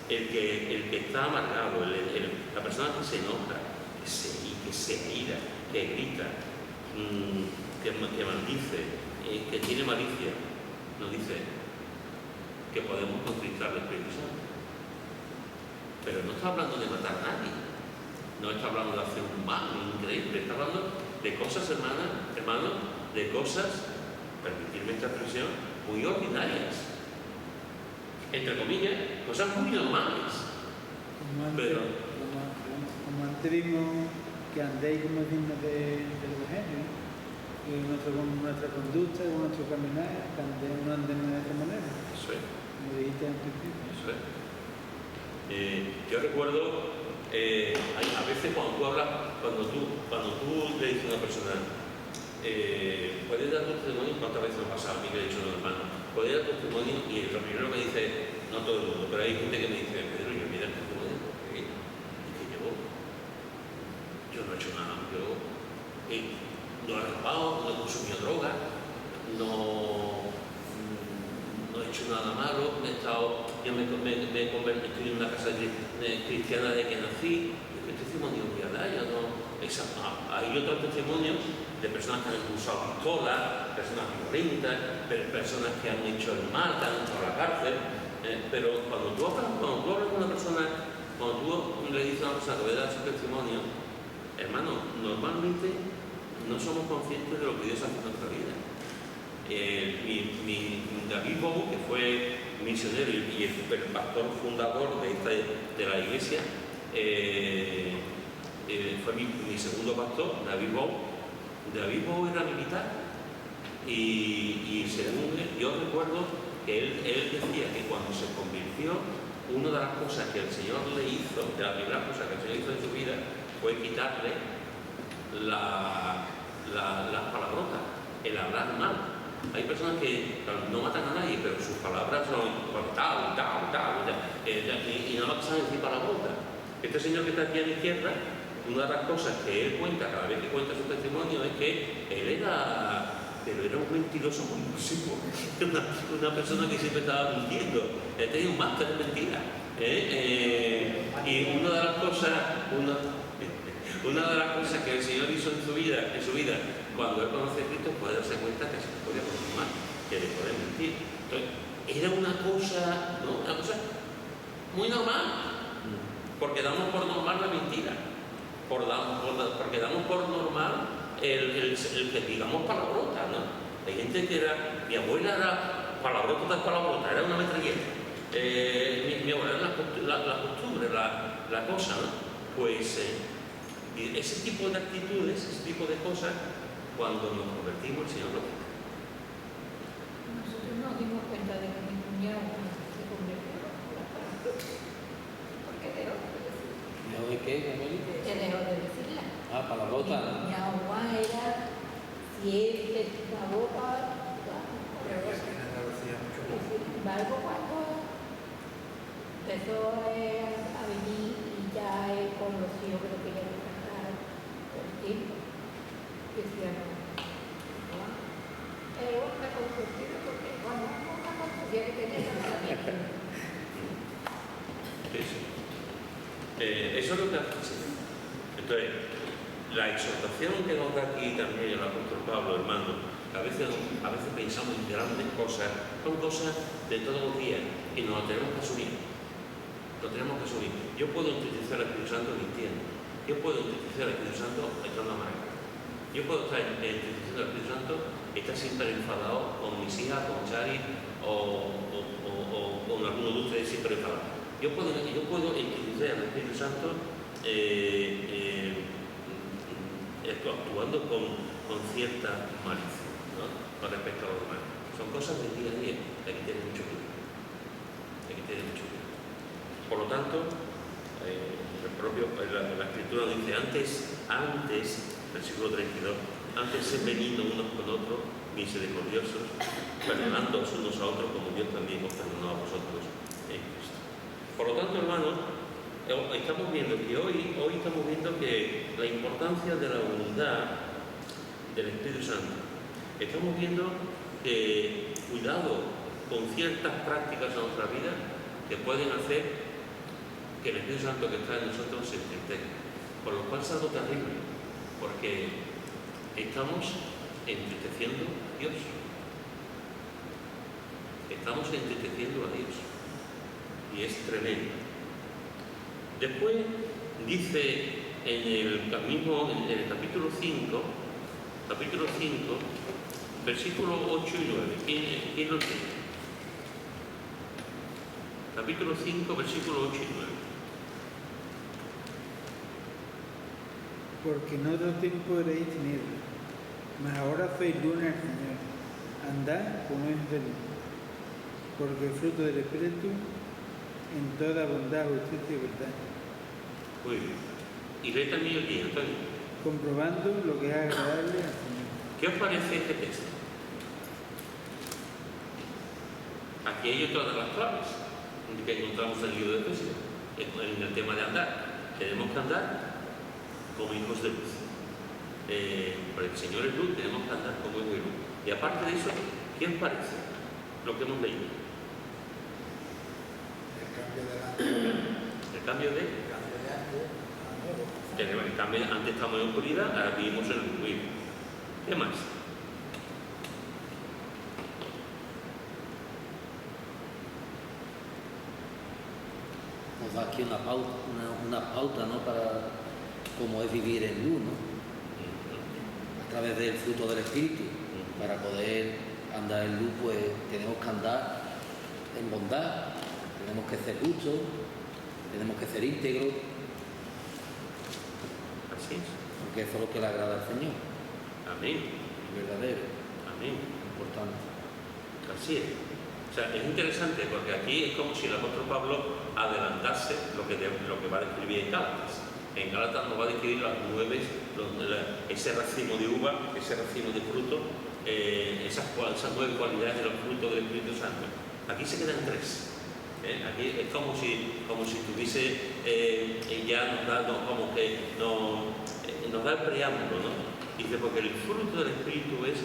el que está amargado, la persona que se enoja, que se ira, que grita, que maldice, que tiene malicia, nos dice que podemos contristar al Espíritu Santo. Pero no está hablando de matar a nadie, no está hablando de hacer un mal increíble, está hablando de cosas, hermanos, de cosas, permitirme esta expresión, muy ordinarias, entre comillas, cosas muy normales. Como antes vimos que andéis como dignos del Evangelio, y nuestra conducta, nuestro caminar, que no andemos de esta manera. Eso es. Como dijiste al principio. Eso es. Yo recuerdo, a veces cuando tú le dices a una persona, ¿puedes dar tu testimonio? ¿Cuántas veces me ha pasado a mí que he dicho a un hermano? ¿Puedes dar tu testimonio? Y lo primero que me dice, no todo el mundo, pero hay gente que me dice, Pedro, yo mira el testimonio, porque es que yo no he hecho nada, yo no he robado, no he consumido droga, no he hecho nada malo, yo me he convertido en una casa cristiana de que nací. ¿Qué testimonio voy a dar? Hay otros testimonios de personas que han usado pistolas, personas violentas, personas que han hecho el mal, que han entrado a la cárcel. Pero cuando tú hablas con una persona, cuando tú le dices a una persona que voy a dar su testimonio, hermano, normalmente no somos conscientes de lo que Dios hace en nuestra vida. David Bow, que fue misionero y el pastor fundador de la iglesia, fue mi segundo pastor, David Bow. David Bow era militar y según yo recuerdo que él decía que cuando se convirtió, una de las cosas que el Señor le hizo, de las primeras cosas que el Señor hizo en su vida, fue quitarle las palabrotas, el hablar mal. Hay personas que no matan a nadie, pero sus palabras son tal, y nada más saben decir palabrotas. Este señor que está aquí a la izquierda, una de las cosas que él cuenta cada vez que cuenta su testimonio es que él era un mentiroso muy impulsivo, una persona que siempre estaba mintiendo, él tenía un máster de mentira. Y una de las cosas que el Señor hizo en su vida, cuando él conoce a Cristo, es poder darse cuenta que se podía conformar, que le puede mentir. Entonces, era una cosa, ¿no? Una cosa muy normal, porque damos por normal la mentira, porque damos por normal el que digamos palabrotas, ¿no? Hay gente que era, mi abuela era palabrota tras palabrota, era una metralleta. Mi abuela era la costumbre, la cosa, ¿no? Pues ese tipo de actitudes, ese tipo de cosas, cuando nos convertimos, el Señor lo quita. Nosotros nos dimos cuenta de que mi cuñado se convirtió porque dejó de decirla. ¿No de qué, Emily? Se dejó de decirla. Ah, palabrota. Mi cuñado era siempre la boca, pero sin embargo cuando empezó a venir y ya él conoció que lo quería casar por el tiempo, decía no, pero me confundí porque bueno, una confusión que tenía también. Eso es lo que hace. Entonces, la exhortación que nos da aquí también el apóstol Pablo, hermano, a veces pensamos en grandes cosas, son cosas de todos los días y nos lo tenemos que asumir. Lo tenemos que asumir. Yo puedo entristecer al Espíritu Santo mintiendo. Yo puedo entristecer al Espíritu Santo echando amarga. Yo puedo estar entristeciendo al Espíritu Santo y estar siempre enfadado con mis hijas, con Chari o con alguno de ustedes siempre enfadado. Yo puedo entristecer al Espíritu Santo actuando con cierta malicia, ¿no? Con respecto a los demás. Son cosas del día a día que hay que tener mucho cuidado. Por lo tanto, la Escritura dice antes, versículo 32, antes sed benignos unos con otros, misericordiosos, perdonándoos unos a otros como Dios también os perdonó a vosotros en Cristo. Por lo tanto, hermanos, estamos viendo que hoy estamos viendo que la importancia de la unidad del Espíritu Santo. Estamos viendo que cuidado con ciertas prácticas en nuestra vida que pueden hacer que el Espíritu Santo que está en nosotros se entristezca, por lo cual es algo terrible, porque estamos entristeciendo a Dios. Estamos entristeciendo a Dios. Y es tremendo. Después dice en el capítulo 5, versículos 8 y 9. ¿Quién lo tiene? Capítulo 5, versículos 8 y 9. Porque en otro tiempo erais tinieblas, mas ahora sois luz en el Señor. Andad como es de luz, porque el fruto del Espíritu en toda bondad, justicia y verdad. Muy bien. Y lee también el día, Antonio. Comprobando lo que es agradable al Señor. ¿Qué os parece este texto? Aquí hay otra de las claves que encontramos en el libro de Efesios, en el tema de andar. Tenemos que andar como hijos de luz. Porque el Señor es luz, tenemos que andar como hijos de luz. Y aparte de eso, ¿qué os parece lo que hemos leído? El cambio de antes estamos en oscuridad, ahora vivimos en el ruido. ¿Qué más? Nos da aquí una pauta, ¿no? Para cómo es vivir en luz, ¿no? A través del fruto del Espíritu. Para poder andar en luz, pues tenemos que andar en bondad, tenemos que ser justos, tenemos que ser íntegros. Así es. Porque eso es lo que le agrada al Señor. Amén. Verdadero. Amén. Importante. Así es. O sea, es interesante porque aquí es como si el apóstol Pablo adelantase lo que va a describir en Gálatas. En Gálatas nos va a describir las 9, ese racimo de uva, ese racimo de fruto, esas 9 cualidades de los frutos del Espíritu Santo. Aquí se quedan 3. Aquí es como si tuviese ya nos da el preámbulo, ¿no? Dice, porque el fruto del Espíritu es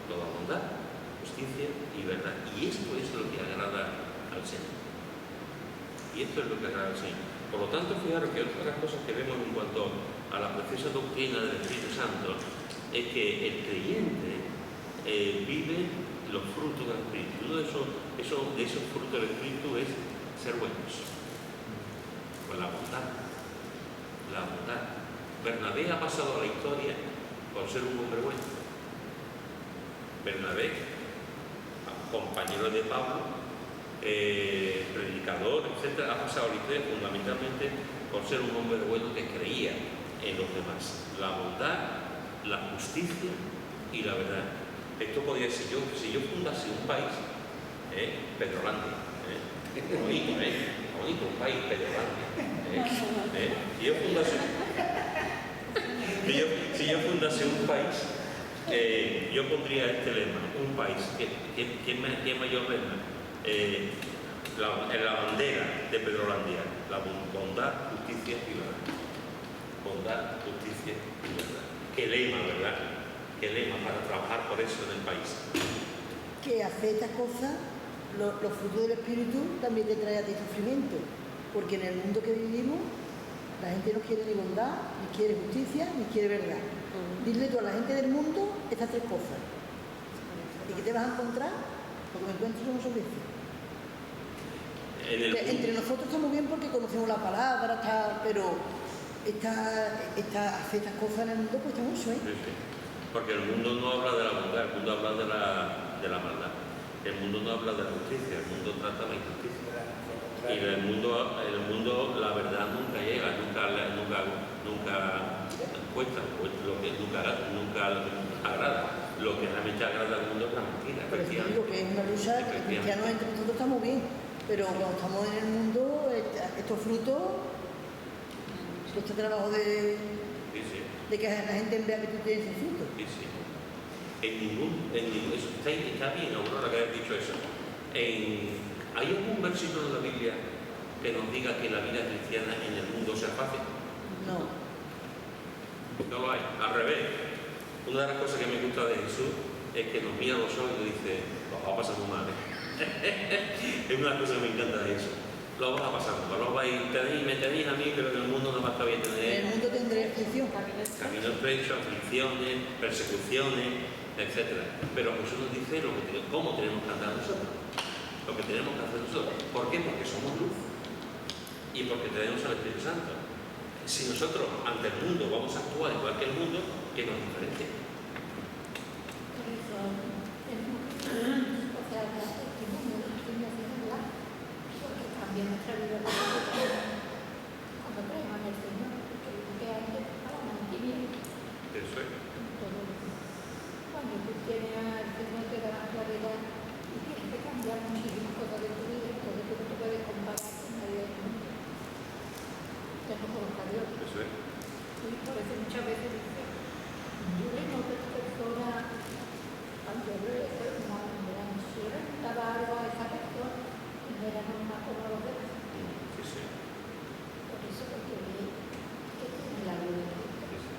toda bondad, justicia y verdad. Y esto es lo que agrada al Señor. Y esto es lo que agrada al Señor. Por lo tanto, fijaros que otra de las cosas que vemos en cuanto a la preciosa doctrina del Espíritu Santo es que el creyente vive los frutos del Espíritu. Uno de esos frutos del Espíritu es ser buenos. Pues la bondad. La bondad. Bernabé ha pasado a la historia por ser un hombre bueno. Bernabé, compañero de Pablo, predicador, etc., ha pasado a la historia fundamentalmente por ser un hombre bueno que creía en los demás. La bondad, la justicia y la verdad. Esto podría ser si yo fundase un país, Pedrolandia, bonito, bonito un país, Pedrolandia. Si yo fundase un país, yo pondría este lema, un país. ¿Qué mayor lema? La bandera de Pedrolandia, la bondad, justicia y verdad. Bondad, justicia y verdad. Qué lema, ¿verdad? Qué lema para trabajar por eso en el país. Que hacer estas cosas, los frutos del Espíritu también te trae a ti sufrimiento, porque en el mundo que vivimos la gente no quiere ni bondad, ni quiere justicia, ni quiere verdad. Dile tú a la gente del mundo estas tres cosas. ¿Y qué te vas a encontrar? Lo que me encuentro son muchas veces. Entre nosotros estamos bien porque conocemos la palabra, pero hacer estas cosas en el mundo cuesta mucho, ¿eh? Sí, sí. Porque el mundo no habla de la bondad, el mundo habla de la maldad. El mundo no habla de la justicia, el mundo trata la injusticia. Y en el mundo la verdad nunca llega, nunca cuesta, nunca agrada. Lo que realmente agrada al mundo es la mentira. Pero te digo que es una lucha, que los cristianos entre nosotros estamos bien, pero cuando estamos en el mundo, estos frutos, este trabajo de que la gente vea que tú tienes ese fruto. Sí, sí. Eso está bien, Aurora, que hayas dicho eso. ¿Hay algún versículo de la Biblia que nos diga que la vida cristiana en el mundo sea fácil? No. No lo hay. Al revés. Una de las cosas que me gusta de Jesús es que nos mira a los ojos y nos dice, lo vas a pasar muy mal. Es una cosa que me encanta de eso. Lo vas a pasar muy mal. Me tenéis a mí, pero en el mundo no va a estar bien tener. En el mundo tendré aflicción. Camino estrecho, aflicciones, persecuciones, etc. Pero Jesús nos dice cómo tenemos que andar nosotros. Lo que tenemos que hacer nosotros. ¿Por qué? Porque somos luz. Y porque tenemos al Espíritu Santo. Si nosotros ante el mundo vamos a actuar igual que el mundo, ¿qué nos diferencia? Por eso, o sea, la testimonio de hablar, porque cambia nuestra vida cuando creemos en el Señor, porque antes estábamos en tinieblas. Eso es. Cuando tú tienes al Señor te da la claridad y tienes que cambiar muchísimas cosas de tu vida, entonces tú no te puedes comparar con nadie del mundo. Te no conozco a Dios. Eso es. Y por eso muchas veces dice, yo le noto a esta persona, cuando me daba algo a esa persona, y no era normal como los demás. Sí, sí. Por eso porque ve que tiene la vida de Cristo.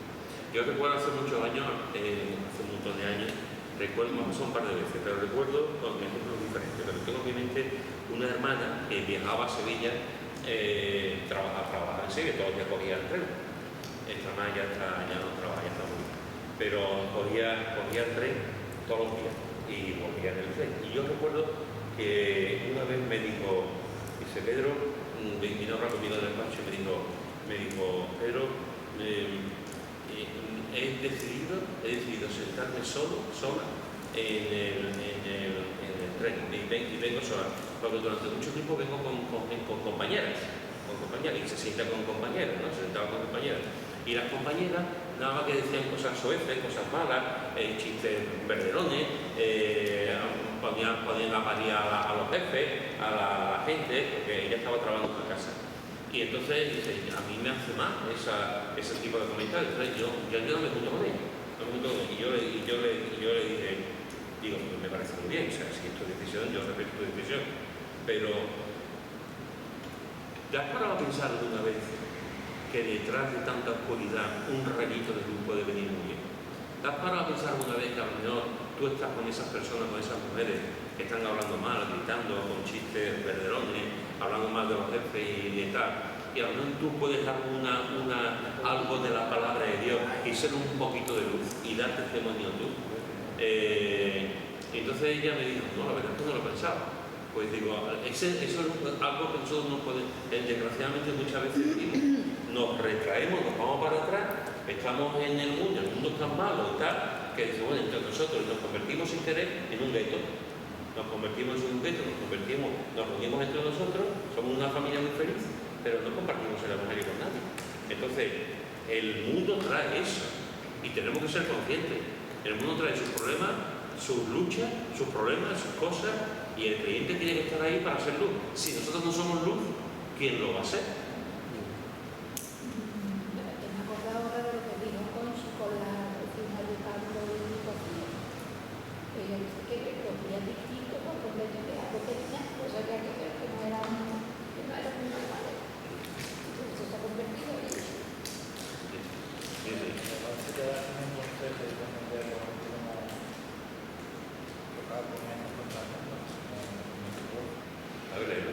Yo recuerdo hace muchos años, hace un montón de años, recuerdo, me pasó un par de veces, pero recuerdo con ejemplos diferentes. Pero tengo en mi mente una hermana que viajaba a Sevilla, trabajaba en Sevilla, todos los días cogía el tren. Esta hermana ya no trabaja, ya está muy bien. Pero cogía el tren todos los días y volvía en el tren. Y yo recuerdo que una vez me dijo, dice, Pedro, vino conmigo del despacho y me dijo, Pedro, he decidido sentarme sola en el tren y vengo sola, porque durante mucho tiempo vengo con compañeras, y se sienta con compañeras, ¿no? Se sentaba con compañeras, y las compañeras nada más que decían cosas soeces, cosas malas, chistes verderones, ponían a parir a los jefes, a la gente, porque ella estaba trabajando en la casa. Y entonces dice, a mí me hace mal ese tipo de comentarios. Entonces yo no me junto con ella. Y yo le dije, digo, me parece muy bien, o sea, si es tu decisión, yo respeto tu decisión. Pero, ¿te has parado a pensar alguna vez que detrás de tanta oscuridad un rayito de luz puede venir muy bien? ¿Te ¿Te has parado a pensar una vez que a lo mejor tú estás con esas personas, con esas mujeres que están hablando mal, gritando, con chistes verderones, hablando mal de los jefes y tal? Y a lo mejor tú puedes dar algo de la palabra de Dios y ser un poquito de luz y dar testimonio tú. Entonces ella me dijo, no, la verdad es que no lo he pensado. Pues digo, eso es algo que nosotros no podemos, desgraciadamente muchas veces decimos, nos retraemos, nos vamos para atrás, estamos en el mundo es tan malo y tal, que dice, bueno, entre nosotros nos convertimos sin querer en un gueto. Nos convertimos en un gueto, nos reunimos entre nosotros, somos una familia muy feliz, pero no compartimos el evangelio con nadie. Entonces, el mundo trae eso y tenemos que ser conscientes. El mundo trae sus problemas, sus luchas, sus problemas, sus cosas, y el creyente tiene que estar ahí para ser luz. Si nosotros no somos luz, ¿quién lo va a ser? Me acordé ahora de lo que dijo con la hija de Pablo y Sofía. Ella dice que los días distintos por completo de algo que tenía, pues había que ver que no era muy normal. Entonces se ha convertido en eso. A ver,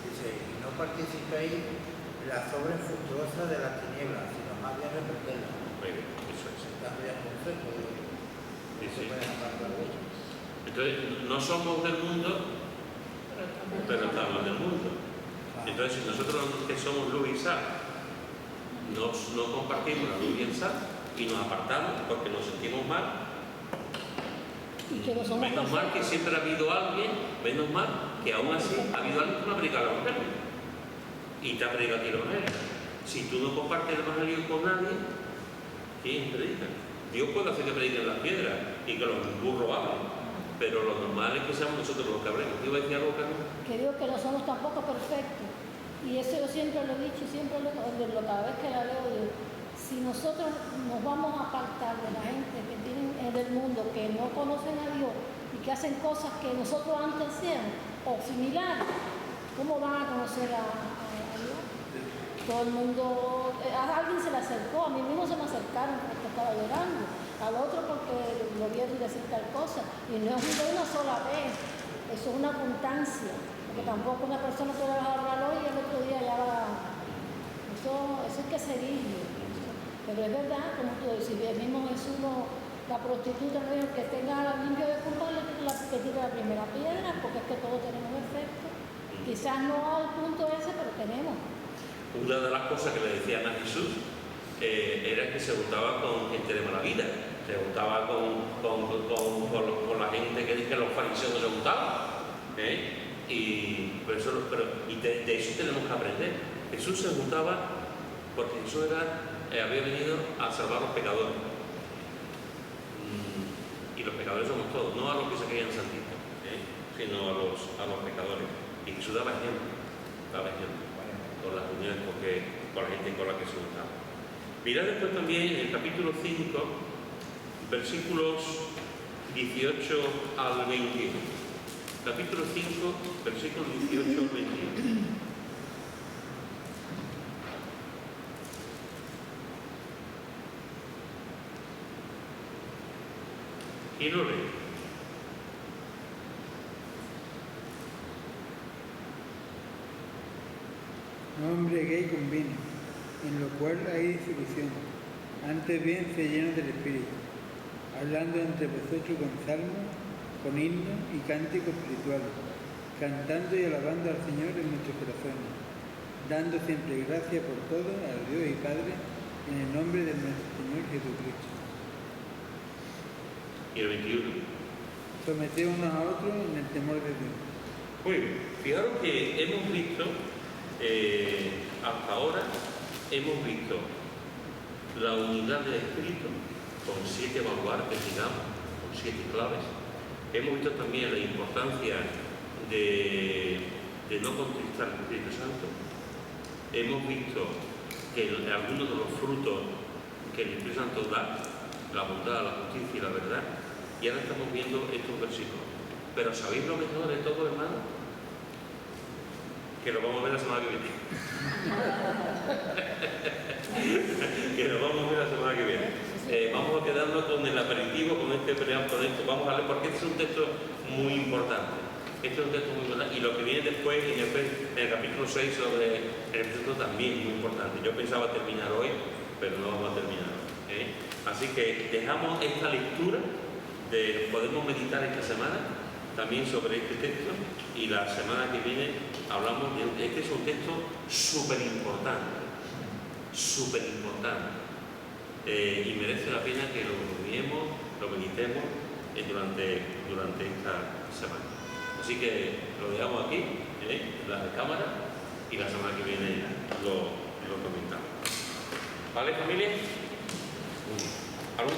dice, y no participéis en las obras infructuosas de las tinieblas, sino más bien reprenderlas. eso es. Dando ya consejo de Sí, sí. se pueden apartar de ellos. Entonces, no somos del mundo, pero estamos en el mundo. Entonces, si nosotros que somos luz y sal, no compartimos la luz y el sal y nos apartamos porque nos sentimos mal, Y que no somos menos mal que siempre ha habido alguien, menos mal que aún así ha habido alguien que me ha predicado el Evangelio y te ha predicado a ti el Evangelio. Si tú no compartes el Evangelio con nadie, ¿quién predica? Dios puede hacer que prediquen las piedras y que los burros hablen, pero lo normal es que seamos nosotros los que hablemos. ¿Te iba a decir algo, Carlos? que digo que no somos tampoco perfectos. Y eso yo siempre lo he dicho, siempre cada vez que la leo, digo, si nosotros nos vamos a apartar de la gente que tienen en el mundo, que no conocen a Dios y que hacen cosas que nosotros antes hacíamos, o similares, ¿cómo van a conocer a Dios? Todo el mundo, a alguien se le acercó, a mí mismo se me acercaron porque estaba llorando, al otro porque lo vieron decir tal cosa, y no es de una sola vez, eso es una constancia, porque tampoco una persona puede hablar hoy y el otro día ya va, eso es queserillo, pero es verdad, como tú decís, el mismo Jesús, la prostituta no dijo que tenga limpio de culpa que tire la primera piedra, porque es que todos tenemos efecto, quizás no al punto ese, pero tenemos. Una de las cosas que le decían a Jesús era que se juntaba con gente de mala vida, se juntaba con la gente que los fariseos no se juntaban. Y de eso tenemos que aprender. Jesús se juntaba porque Jesús había venido a salvar a los pecadores. Y los pecadores somos todos, no a los que se creían santitos, sino a los pecadores. Y Jesús daba ejemplo. Con las reuniones con la gente con la que se juntaba. Mirad después también en el capítulo 5, versículos 18 al 21. Capítulo 5, versículos 18 al 21. Y lo lee. No embriaguéis con vino, en lo cual hay disolución. Antes bien, se llenos del Espíritu, hablando entre vosotros con salmos, con himnos y cánticos espirituales, cantando y alabando al Señor en nuestros corazones, dando siempre gracias por todo al Dios y Padre, en el nombre de nuestro Señor Jesucristo. Y el 21. Someteos unos a otros en el temor de Dios. Muy bien, fijaros que hemos visto, hasta ahora, hemos visto la unidad del Espíritu con 7 baluartes, digamos, con 7 claves. Hemos visto también la importancia de no contristar al Espíritu Santo. Hemos visto que algunos de los frutos que el Espíritu Santo da, la bondad, la justicia y la verdad, y ahora estamos viendo estos versículos. Pero ¿sabéis lo mejor de todo, hermano? Que lo vamos a ver la semana que viene. Que lo vamos a ver la semana que viene. Vamos a quedarnos con el aperitivo, con este preámbulo de esto. Vamos a leer porque este es un texto muy importante. Este es un texto muy importante. Y lo que viene después en el capítulo 6 sobre el texto también muy importante. Yo pensaba terminar hoy, pero no vamos a terminar hoy. Así que dejamos esta lectura, podemos meditar esta semana también sobre este texto, y la semana que viene hablamos de este es un texto súper importante, y merece la pena que lo estudiemos, lo meditemos durante esta semana. Así que lo dejamos aquí, en la cámara, y la semana que viene lo comentamos. ¿Vale, familia?